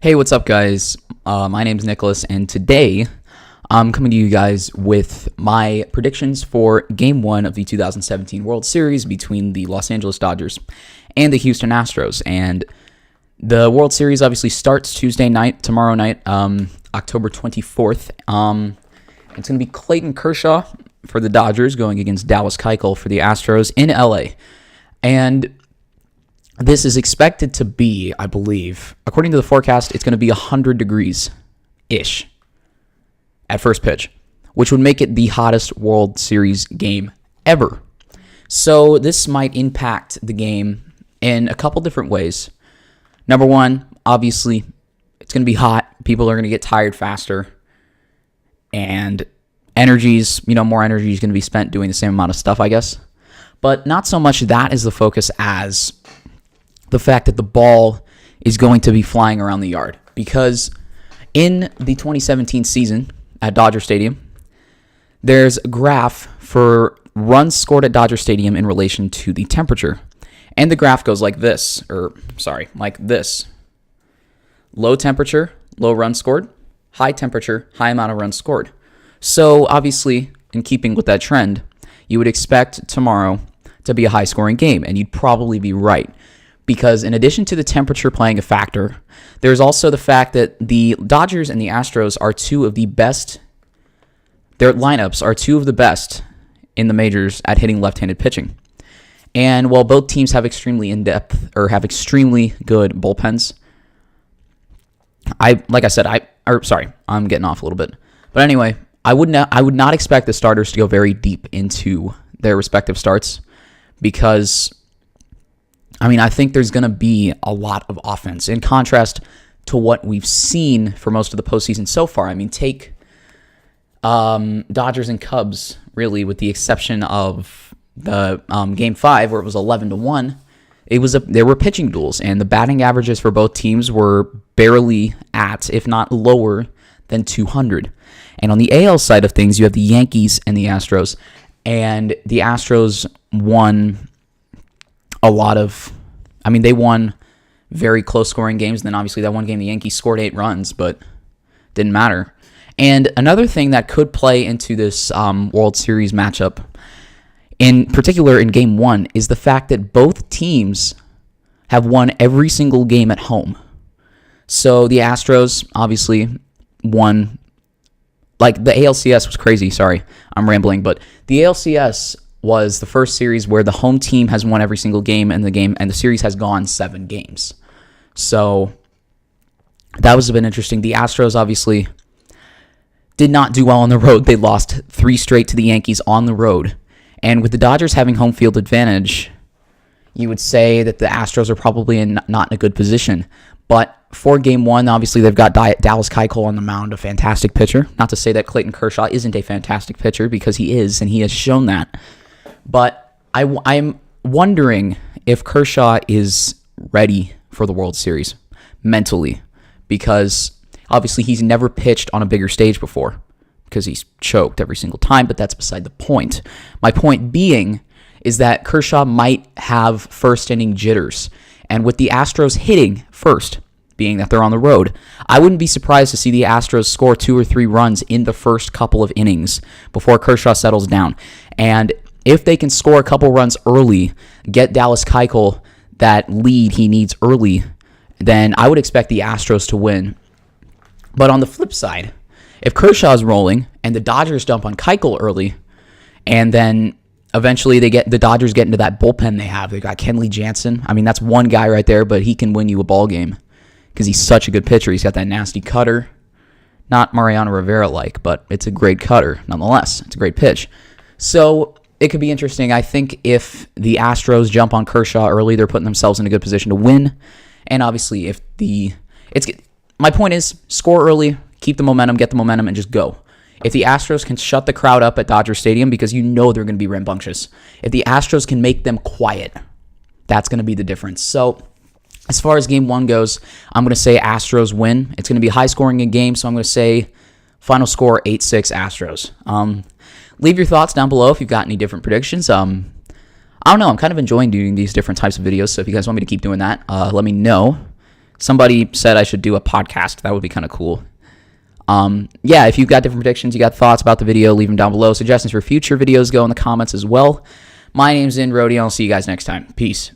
Hey, what's up, guys? My name's Nicholas, and today I'm coming to you guys with my predictions for Game 1 of the 2017 World Series between the Los Angeles Dodgers and the Houston Astros. And the World Series obviously starts Tuesday night, tomorrow night, October 24th. It's going to be Clayton Kershaw for the Dodgers going against Dallas Keuchel for the Astros in LA. And this is expected to be, I believe, according to the forecast, it's going to be 100 degrees-ish at first pitch, which would make it the hottest World Series game ever. So this might impact the game in a couple different ways. Number one, obviously, it's going to be hot. People are going to get tired faster. And more energy is going to be spent doing the same amount of stuff, I guess. But not so much that is the focus as the fact that the ball is going to be flying around the yard. Because in the 2017 season at Dodger Stadium, there's a graph for runs scored at Dodger Stadium in relation to the temperature. And the graph goes like this. Like this. Low temperature, low runs scored. High temperature, high amount of runs scored. So obviously, in keeping with that trend, you would expect tomorrow to be a high-scoring game. And you'd probably be right. Because in addition to the temperature playing a factor, there's also the fact that the Dodgers and the Astros are two of the best. Their lineups are two of the best in the majors at hitting left-handed pitching. And while both teams have extremely in-depth or have extremely good bullpens, I'm getting off a little bit. But anyway, I would not expect the starters to go very deep into their respective starts because I think there's going to be a lot of offense in contrast to what we've seen for most of the postseason so far. Take Dodgers and Cubs, really, with the exception of the Game 5 where it was 11-1. There were pitching duels, and the batting averages for both teams were barely at, if not lower, than 200. And on the AL side of things, you have the Yankees and the Astros, and the Astros won they won very close scoring games. And then obviously that one game, the Yankees scored 8 runs, but didn't matter. And another thing that could play into this World Series matchup, in particular in Game 1, is the fact that both teams have won every single game at home. So the Astros obviously won, the ALCS was crazy. Sorry, I'm rambling, but the ALCS was the first series where the home team has won every single game, and the series has gone 7 games. So that was a bit interesting. The Astros obviously did not do well on the road. They lost 3 straight to the Yankees on the road. And with the Dodgers having home field advantage, you would say that the Astros are probably not in a good position. But for Game 1, obviously they've got Dallas Keuchel on the mound, a fantastic pitcher. Not to say that Clayton Kershaw isn't a fantastic pitcher, because he is, and he has shown that. But I'm wondering if Kershaw is ready for the World Series mentally, because obviously he's never pitched on a bigger stage before because he's choked every single time, but that's beside the point. My point being is that Kershaw might have first-inning jitters, and with the Astros hitting first, being that they're on the road, I wouldn't be surprised to see the Astros score 2 or 3 runs in the first couple of innings before Kershaw settles down. And if they can score a couple runs early, get Dallas Keuchel that lead he needs early, then I would expect the Astros to win. But on the flip side, if Kershaw's rolling and the Dodgers dump on Keuchel early, and then eventually the Dodgers get into that bullpen they have, they got Kenley Jansen. That's one guy right there, but he can win you a ball game because he's such a good pitcher. He's got that nasty cutter. Not Mariano Rivera-like, but it's a great cutter nonetheless. It's a great pitch. So it could be interesting. I think if the Astros jump on Kershaw early, they're putting themselves in a good position to win. And obviously, my point is, score early, keep the momentum, get the momentum, and just go. If the Astros can shut the crowd up at Dodger Stadium, because they're going to be rambunctious, if the Astros can make them quiet, that's going to be the difference. So as far as Game 1 goes, I'm going to say Astros win. It's going to be a high-scoring game, so I'm going to say final score 8-6 Astros. Leave your thoughts down below if you've got any different predictions. I don't know. I'm kind of enjoying doing these different types of videos, so if you guys want me to keep doing that, let me know. Somebody said I should do a podcast. That would be kind of cool. Yeah, if you've got different predictions, you got thoughts about the video, leave them down below. Suggestions for future videos, go in the comments as well. My name's In Rodeo. I'll see you guys next time. Peace.